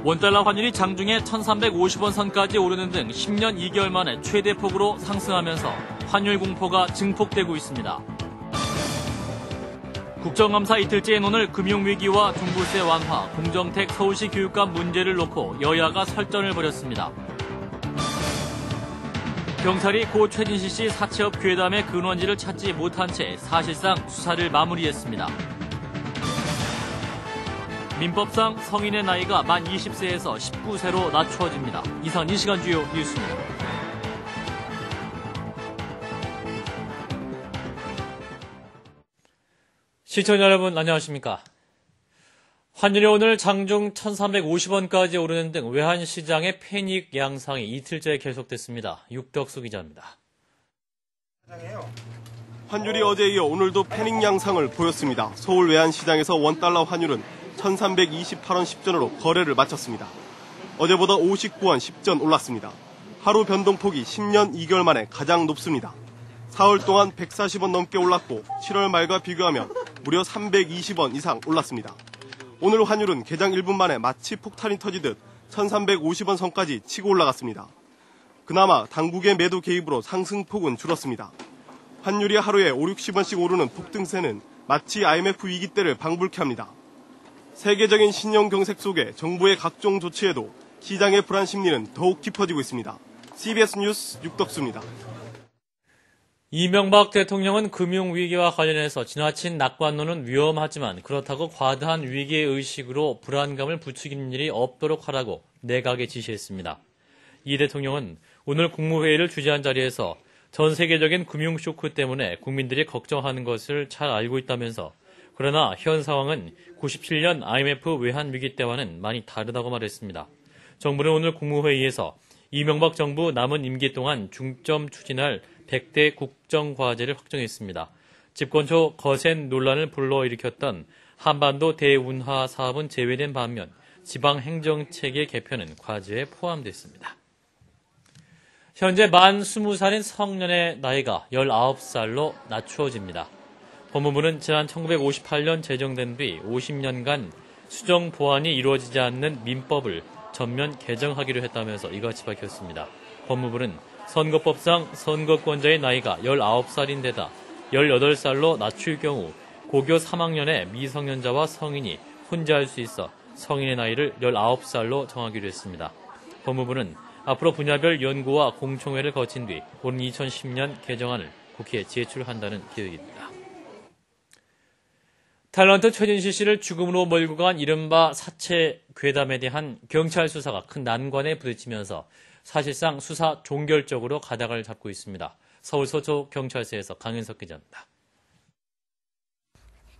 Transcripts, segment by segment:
원달러 환율이 장중에 1,350원 선까지 오르는 등 10년 2개월 만에 최대폭으로 상승하면서 환율 공포가 증폭되고 있습니다. 국정감사 이틀째인 오늘 금융위기와 종부세 완화, 공정택 서울시 교육감 문제를 놓고 여야가 설전을 벌였습니다. 경찰이 고 최진실 씨 사채업 괴담의 근원지를 찾지 못한 채 사실상 수사를 마무리했습니다. 민법상 성인의 나이가 만 20세에서 19세로 낮추어집니다. 이상 이 시간 주요 뉴스입니다. 시청자 여러분 안녕하십니까? 환율이 오늘 장중 1,350원까지 오르는 등 외환시장의 패닉 양상이 이틀째 계속됐습니다. 육덕수 기자입니다. 환율이 어제에 이어 오늘도 패닉 양상을 보였습니다. 서울 외환시장에서 원달러 환율은 1,328원 10전으로 거래를 마쳤습니다. 어제보다 59원 10전 올랐습니다. 하루 변동폭이 10년 2개월 만에 가장 높습니다. 4월 동안 140원 넘게 올랐고 7월 말과 비교하면 무려 320원 이상 올랐습니다. 오늘 환율은 개장 1분 만에 마치 폭탄이 터지듯 1,350원 선까지 치고 올라갔습니다. 그나마 당국의 매도 개입으로 상승폭은 줄었습니다. 환율이 하루에 5, 60원씩 오르는 폭등세는 마치 IMF 위기 때를 방불케 합니다. 세계적인 신형 경색 속에 정부의 각종 조치에도 시장의 불안 심리는 더욱 깊어지고 있습니다. CBS 뉴스 육덕수입니다. 이명박 대통령은 금융위기와 관련해서 지나친 낙관론은 위험하지만 그렇다고 과다한 위기의식으로 불안감을 부추기는 일이 없도록 하라고 내각에 지시했습니다. 이 대통령은 오늘 국무회의를 주재한 자리에서 전 세계적인 금융쇼크 때문에 국민들이 걱정하는 것을 잘 알고 있다면서 그러나 현 상황은 97년 IMF 외환위기 때와는 많이 다르다고 말했습니다. 정부는 오늘 국무회의에서 이명박 정부 남은 임기 동안 중점 추진할 100대 국정과제를 확정했습니다. 집권 초 거센 논란을 불러일으켰던 한반도 대운하 사업은 제외된 반면 지방행정체계 개편은 과제에 포함됐습니다. 현재 만 20살인 성년의 나이가 19살로 낮추어집니다. 법무부는 지난 1958년 제정된 뒤 50년간 수정 보완이 이루어지지 않는 민법을 전면 개정하기로 했다면서 이같이 밝혔습니다. 법무부는 선거법상 선거권자의 나이가 19살인데다 18살로 낮출 경우 고교 3학년의 미성년자와 성인이 혼자할 수 있어 성인의 나이를 19살로 정하기로 했습니다. 법무부는 앞으로 분야별 연구와 공청회를 거친 뒤 오는 2010년 개정안을 국회에 제출한다는 계획입니다. 탤런트 최진실 씨를 죽음으로 몰고 간 이른바 사채 괴담에 대한 경찰 수사가 큰 난관에 부딪히면서 사실상 수사 종결적으로 가닥을 잡고 있습니다. 서울 서초경찰서에서 강현석 기자입니다.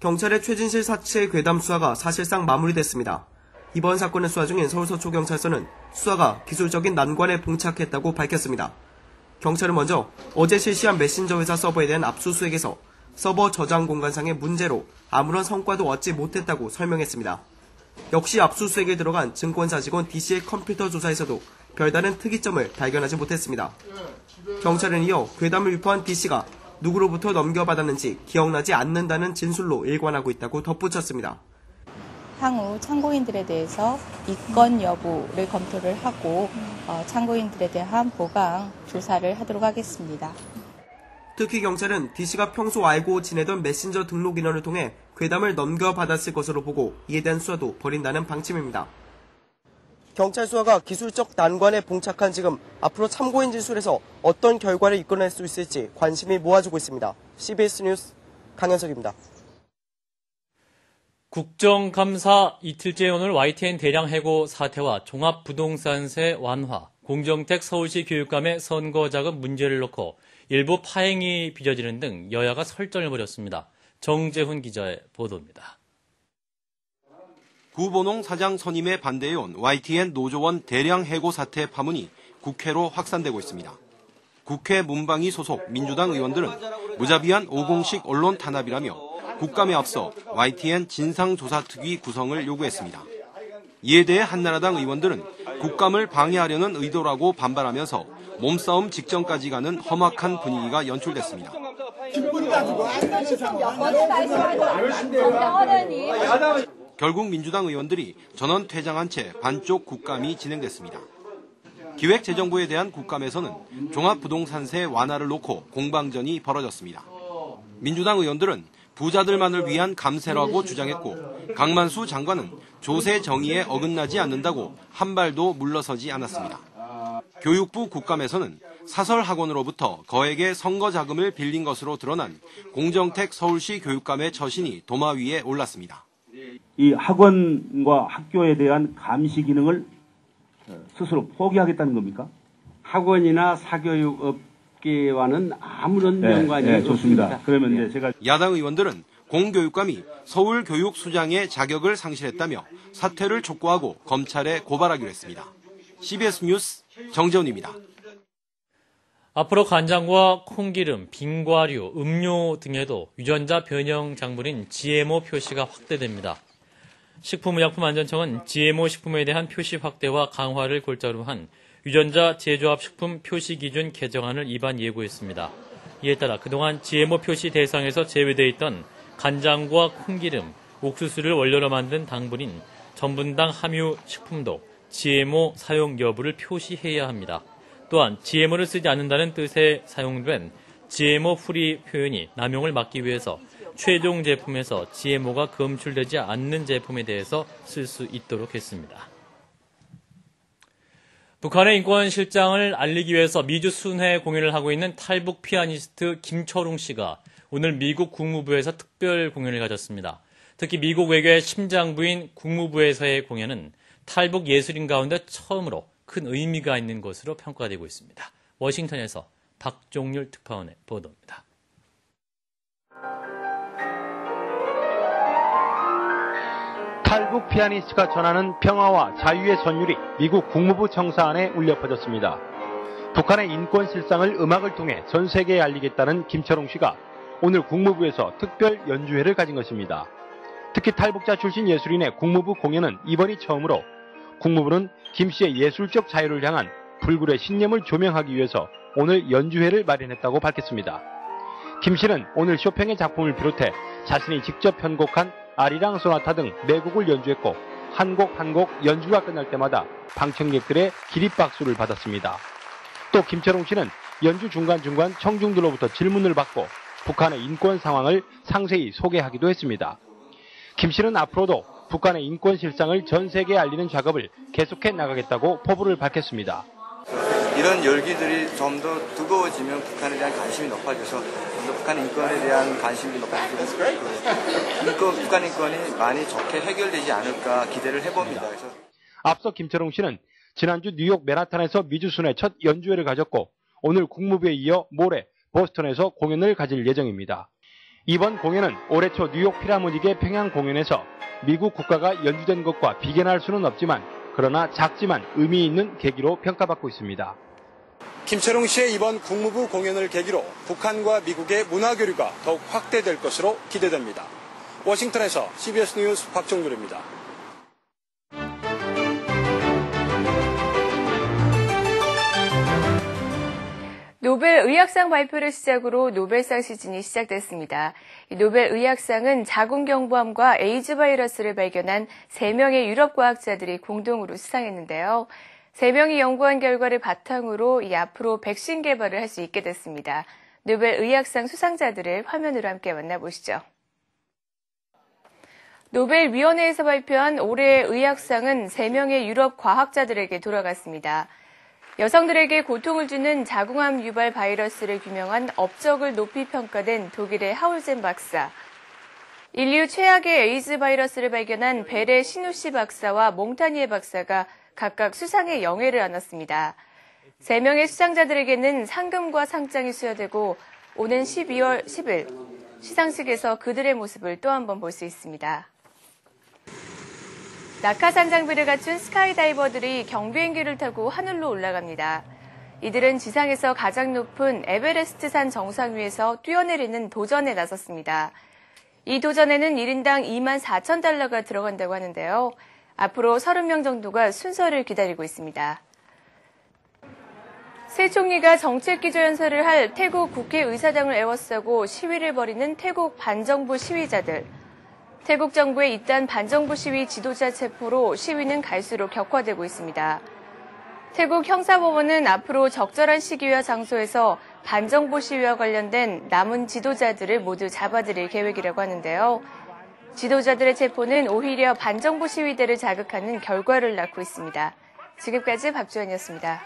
경찰의 최진실 사채 괴담 수사가 사실상 마무리됐습니다. 이번 사건의 수사 중인 서울 서초경찰서는 수사가 기술적인 난관에 봉착했다고 밝혔습니다. 경찰은 먼저 어제 실시한 메신저 회사 서버에 대한 압수수색에서 서버 저장 공간상의 문제로 아무런 성과도 얻지 못했다고 설명했습니다. 역시 압수수색에 들어간 증권사 직원 D씨의 컴퓨터 조사에서도 별다른 특이점을 발견하지 못했습니다. 경찰은 이어 괴담을 유포한 D씨가 누구로부터 넘겨받았는지 기억나지 않는다는 진술로 일관하고 있다고 덧붙였습니다. 향후 참고인들에 대해서 입건 여부를 검토를 하고 참고인들에 대한 보강 조사를 하도록 하겠습니다. 특히 경찰은 D씨가 평소 알고 지내던 메신저 등록 인원을 통해 괴담을 넘겨받았을 것으로 보고 이에 대한 수사도 벌인다는 방침입니다. 경찰 수사가 기술적 난관에 봉착한 지금 앞으로 참고인 진술에서 어떤 결과를 이끌어낼 수 있을지 관심이 모아지고 있습니다. CBS 뉴스 강현석입니다. 국정감사 이틀째 오늘 YTN 대량 해고 사태와 종합부동산세 완화, 공정택 서울시 교육감의 선거자금 문제를 놓고 일부 파행이 빚어지는 등 여야가 설전을 벌였습니다. 정재훈 기자의 보도입니다. 구본홍 사장 선임에 반대해온 YTN 노조원 대량 해고 사태 파문이 국회로 확산되고 있습니다. 국회 문방위 소속 민주당 의원들은 무자비한 5공식 언론 탄압이라며 국감에 앞서 YTN 진상조사특위 구성을 요구했습니다. 이에 대해 한나라당 의원들은 국감을 방해하려는 의도라고 반발하면서 몸싸움 직전까지 가는 험악한 분위기가 연출됐습니다. 결국 민주당 의원들이 전원 퇴장한 채 반쪽 국감이 진행됐습니다. 기획재정부에 대한 국감에서는 종합부동산세 완화를 놓고 공방전이 벌어졌습니다. 민주당 의원들은 부자들만을 위한 감세라고 주장했고 강만수 장관은 조세 정의에 어긋나지 않는다고 한 발도 물러서지 않았습니다. 교육부 국감에서는 사설학원으로부터 거액의 선거 자금을 빌린 것으로 드러난 공정택 서울시 교육감의 처신이 도마 위에 올랐습니다. 이 학원과 학교에 대한 감시 기능을 스스로 포기하겠다는 겁니까? 학원이나 사교육업계와는 아무런 연관이 좋습니다. 없습니다. 그러면 이제 제가 야당 의원들은 공교육감이 서울교육수장의 자격을 상실했다며 사퇴를 촉구하고 검찰에 고발하기로 했습니다. CBS 뉴스 정재훈입니다. 앞으로 간장과 콩기름, 빙과류, 음료 등에도 유전자 변형 작물인 GMO 표시가 확대됩니다. 식품의약품안전청은 GMO 식품에 대한 표시 확대와 강화를 골자로 한 유전자 제조합 식품 표시 기준 개정안을 입안 예고했습니다. 이에 따라 그동안 GMO 표시 대상에서 제외되어 있던 간장과 콩기름, 옥수수를 원료로 만든 당분인 전분당 함유 식품도 GMO 사용 여부를 표시해야 합니다. 또한 GMO를 쓰지 않는다는 뜻에 사용된 GMO 프리 표현이 남용을 막기 위해서 최종 제품에서 GMO가 검출되지 않는 제품에 대해서 쓸 수 있도록 했습니다. 북한의 인권 실장을 알리기 위해서 미주 순회 공연을 하고 있는 탈북 피아니스트 김철웅 씨가 오늘 미국 국무부에서 특별 공연을 가졌습니다. 특히 미국 외교의 심장부인 국무부에서의 공연은 탈북 예술인 가운데 처음으로 큰 의미가 있는 것으로 평가되고 있습니다. 워싱턴에서 박종률 특파원의 보도입니다. 탈북 피아니스트가 전하는 평화와 자유의 선율이 미국 국무부 청사 안에 울려 퍼졌습니다. 북한의 인권 실상을 음악을 통해 전 세계에 알리겠다는 김철웅 씨가 오늘 국무부에서 특별 연주회를 가진 것입니다. 특히 탈북자 출신 예술인의 국무부 공연은 이번이 처음으로 국무부는 김 씨의 예술적 자유를 향한 불굴의 신념을 조명하기 위해서 오늘 연주회를 마련했다고 밝혔습니다. 김 씨는 오늘 쇼팽의 작품을 비롯해 자신이 직접 편곡한 아리랑 소나타 등 4곡을 연주했고 한 곡 한 곡 연주가 끝날 때마다 방청객들의 기립박수를 받았습니다. 또 김철웅 씨는 연주 중간중간 청중들로부터 질문을 받고 북한의 인권 상황을 상세히 소개하기도 했습니다. 김 씨는 앞으로도 북한의 인권 실상을 전 세계에 알리는 작업을 계속해 나가겠다고 포부를 밝혔습니다. 이런 열기들이 좀 더 뜨거워지면 북한에 대한 관심이 높아져서 좀 더 북한 인권에 대한 관심이 높아지고 북한 인권이 많이 좋게 해결되지 않을까 기대를 해봅니다. 그래서 앞서 김철웅 씨는 지난주 뉴욕 맨하탄에서 미주순회 첫 연주회를 가졌고 오늘 국무부에 이어 모레 보스턴에서 공연을 가질 예정입니다. 이번 공연은 올해 초 뉴욕 필하모닉의 평양 공연에서 미국 국가가 연주된 것과 비견할 수는 없지만 그러나 작지만 의미 있는 계기로 평가받고 있습니다. 김철웅 씨의 이번 국무부 공연을 계기로 북한과 미국의 문화교류가 더욱 확대될 것으로 기대됩니다. 워싱턴에서 CBS 뉴스 박종률입니다. 노벨 의학상 발표를 시작으로 노벨상 시즌이 시작됐습니다. 노벨 의학상은 자궁경부암과 에이즈 바이러스를 발견한 3명의 유럽 과학자들이 공동으로 수상했는데요. 3명이 연구한 결과를 바탕으로 앞으로 백신 개발을 할 수 있게 됐습니다. 노벨 의학상 수상자들을 화면으로 함께 만나보시죠. 노벨위원회에서 발표한 올해의 의학상은 3명의 유럽 과학자들에게 돌아갔습니다. 여성들에게 고통을 주는 자궁암 유발 바이러스를 규명한 업적을 높이 평가된 독일의 하울젠 박사, 인류 최악의 에이즈 바이러스를 발견한 벨의 시누시 박사와 몽타니에 박사가 각각 수상의 영예를 안았습니다. 3명의 수상자들에게는 상금과 상장이 수여되고 오는 12월 10일 시상식에서 그들의 모습을 또 한 번 볼 수 있습니다. 낙하산 장비를 갖춘 스카이다이버들이 경비행기를 타고 하늘로 올라갑니다. 이들은 지상에서 가장 높은 에베레스트 산 정상 위에서 뛰어내리는 도전에 나섰습니다. 이 도전에는 1인당 $24,000가 들어간다고 하는데요. 앞으로 30명 정도가 순서를 기다리고 있습니다. 새 총리가 정책기조연설을 할 태국 국회의사당을 에워싸고 시위를 벌이는 태국 반정부 시위자들. 태국 정부의 잇단 반정부 시위 지도자 체포로 시위는 갈수록 격화되고 있습니다. 태국 형사법원은 앞으로 적절한 시기와 장소에서 반정부 시위와 관련된 남은 지도자들을 모두 잡아들일 계획이라고 하는데요. 지도자들의 체포는 오히려 반정부 시위대를 자극하는 결과를 낳고 있습니다. 지금까지 박주연이었습니다.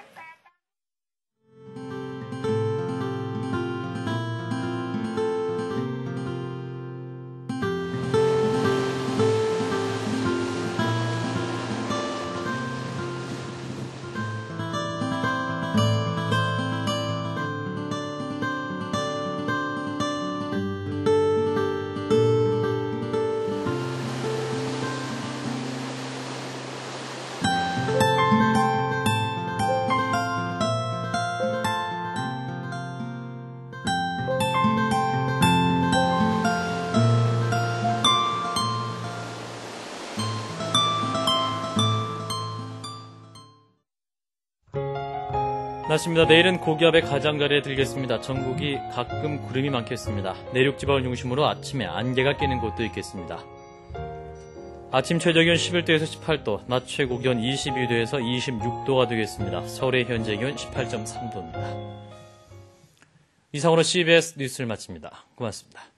날씨입니다. 내일은 고기압의 가장자리에 들겠습니다. 전국이 가끔 구름이 많겠습니다. 내륙 지방을 중심으로 아침에 안개가 끼는 곳도 있겠습니다. 아침 최저기온 11도에서 18도, 낮 최고기온 22도에서 26도가 되겠습니다. 서울의 현재 기온 18.3도입니다. 이상으로 CBS 뉴스를 마칩니다. 고맙습니다.